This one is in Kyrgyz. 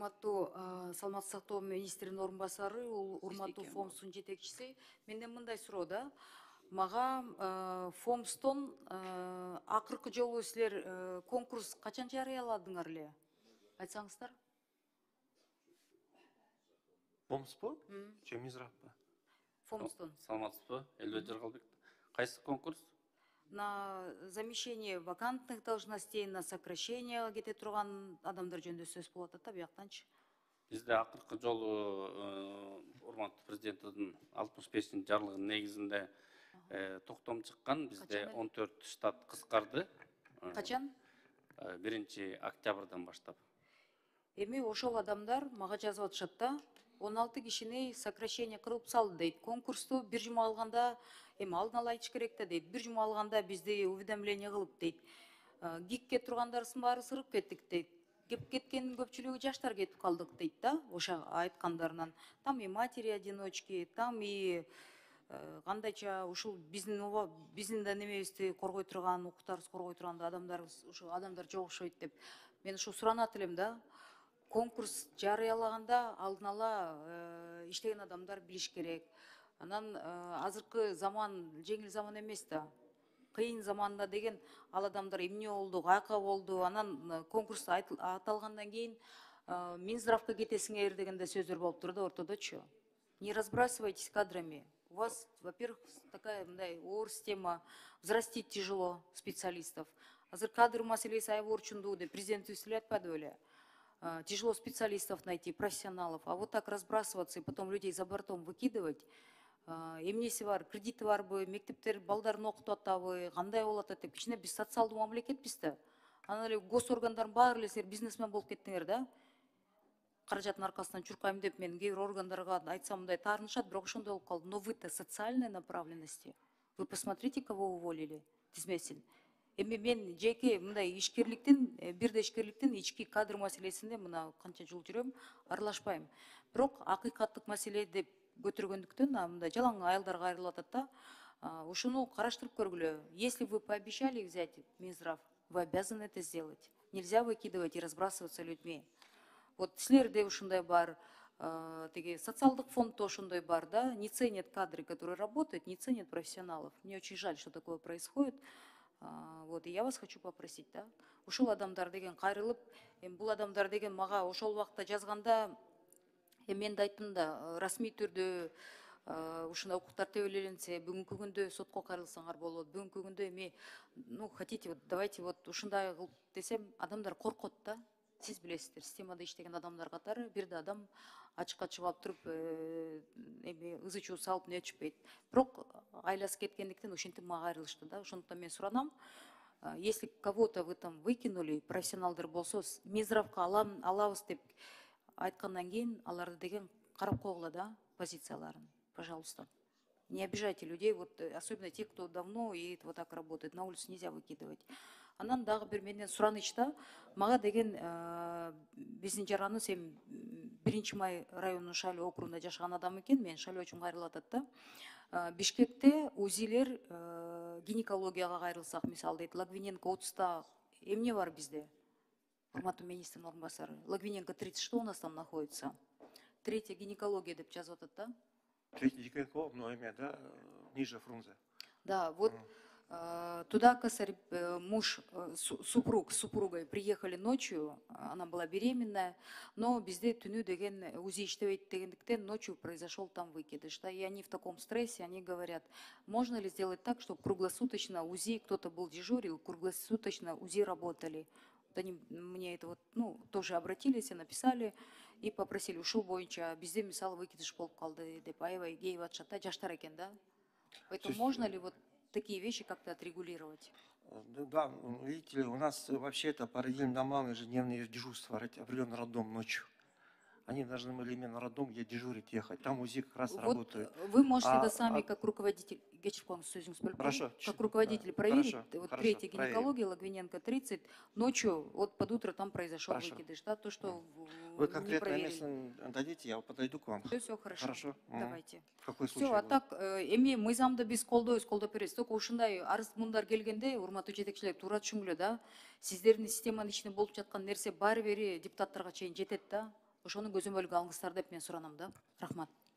урматтуу саламаттык сактоо министринин орун басары, урматтуу ФОМСтун жетекчиси. Менден мындай суроо да. Мага ФОМСтон акыркы жолу силер конкурс качан жарыяладыңар эле? Айтсаңыздар. ФОМСпу? Че Минздравпы? ФОМСтон. Саламатсызбы, Элбек Жаргалбек. Кайсы конкурс? На замещение вакантных должностей, на сокращение кете турган адамдар жөнүндө сөз болот да, бияктанчы. Бизде акыркы жолу урматтуу президенттин 65 жарлыгынын негизинде токтом чыккан. Бизде 14 штат кыскарды. Качан? 1 октябрдан баштап. Эми ошол адамдар мага жазып атышат да, 16 кишини сокращение кылып салды дейт. Конкурсту бир жума алганда, эми алдын ала айтыш керек да дейт. Бир жума алганда бизди уведомление кылып дейт. ГИКке тургандарыбыздын баары сырып кеттик дейт. Кеп кеткендин көпчүлүгү жаштар кетип калдык дейт да, ошо айткандарынан. Там и матери-одиночки, там и кандайча ушул биздин да немебизди коргой турган, укуктарыбызды коргой турган адамдарыбыз, ушул адамдар жок окшойт деп. Мен ушу суранат элем да. Конкурс жарыялаганда алдын ала иштеген адамдар билиш керек. Анан азыркы заман жеңил заман эмес да. Кыйын заманда деген ал адамдар эмне болду, каяка болду, анан конкурс аталгандан кийин Минздравка кетесиңер дегенде сөздөр болуп турду ортодочу. Не разбрасывайтесь кадрами. У вас, во-первых, такая оор система, взрастить тяжело специалистов. Азыр кадр маселеси аябай орчундуу деп президентибиз эле айтпады беле? Тяжело специалистов найти, профессионалов, а вот так разбрасываться и потом людей за бортом выкидывать. Эмнеси бар, кредиты барбы, мектептер балдарын окутуп атабы, кандай болот деп, кичине биз социалдуу мамлекетпиз да. Анан эле госоргандардын баары эле силер бизнесмен болуп кеттиңер да. Каражаттын аркасынан чуркайм деп мен кээ бир органдарга айтсам мындай таарынышат, бирок ошондой болуп калды. Но вы-то социальной направленности. Вы посмотрите, кого уволили, тизмесин. Эми мен жеке мындай бирде ишкерликтин ички кадр маселесинде мына канча жыл жүрөм, аралашпайм. Бирок акыйкаттык маселе деп көтөргөндүктөн мындай жалаң аялдарга айрылып атат да. Ушуну караштырып көргүлө. Если вы пообещали взять Минздрав, вы обязаны это сделать. Нельзя выкидывать и разбрасываться людьми. Вот силерде ушундай бар, теги социалдык фондто ошондой бар, да, не ценят кадры, которые работают, не ценят профессионалов. Мне очень жаль, что такое происходит. Вот, и я вас хочу попросить, да, ушул адамдар деген кайрылып, бул адамдар деген мага ошол убакта жазганда, мен да айттым да, расмий түрдө ушундай укуктар тебеленсе, бүгүнкү күндө сотко кайрылсаңар болот. Бүгүнкү күндө эми, ну, хотите, вот давайте вот ушундай кылып десем, адамдар коркот да. Сиз билесиздер, системада иштеген адамдар катары бирде адам ачыкка чыгып алып туруп, ызы чуу салып не өчпөйт. Бирок айласы кеткендиктен ошентип мага кайрылышты да. Ошондуктан мен суранам, если кого-то вы там выкинули, профессионалдар болсо, Минздравка алабыз деп айткандан кийин аларды деген карап койгула да, позицияларын, пожалуйста. Не обижайте людей, вот особенно тех, кто давно и вот так работает. На улицу нельзя выкидывать. Анан дагы бир менден сураныч да, мага деген биздин жараныбыз эми 1-Май районунун Шайлоо округунда жашаган адам экен, мен шайлоочум кайрылып атат да. Бишкекте УЗИлер гинекологияга кайрылсак, мисалы дейт, Логвиненко 30-та эмне бар бизде? Урматтуу министрдин орун басары. Логвиненко 30, что у нас там находится? 3-я гинекология деп жазып атат да. 3-я гинеколог, но имя, да, ниже Фрунзе. Да, вот туда косарь, муж, супруг с супругой приехали ночью, она была беременная, но bizde түнү деген УЗИ иштебейт дегендиктен ночью произошел там выкидыш. Да, и они в таком стрессе, они говорят, можно ли сделать так, чтобы круглосуточно УЗИ, кто-то был дежурил, круглосуточно УЗИ работали. Вот они мне это вот, ну, тоже обратились и написали, и попросили, ушул боюнча bizde мисалы выкидыш болуп калды деп аябай кейип атышат да, жаштар экен да. Поэтому можно ли вот такие вещи как-то отрегулировать? Да, видите ли, у нас вообще это по родильным домам ежедневные дежурства, определенный роддом ночью. Они должны были именно роддом, где дежурить, ехать. Там УЗИ как раз вот работает. Вы можете это сами, как руководитель, как руководитель проверить, вот 3-я гинекология, Логвиненко 30, ночью, вот под утро там произошел выкидыш, да, то, что вы конкретно место дадите, я подойду к вам. Все хорошо. Хорошо. Давайте. В какой случай? Все, а так, эми мыйзамды биз колдойбуз, колдоп беребиз. Только ушундай арыз мундар келгенде, урматтуу жетекчилер, туура түшүнгүлө да. Сиздердин системанын ичинде болуп жаткан нерсе баары бери депутаттарга чейин жетет да. ошону көзөмөлгө алыңыздар деп мен суранам да. Рахмат.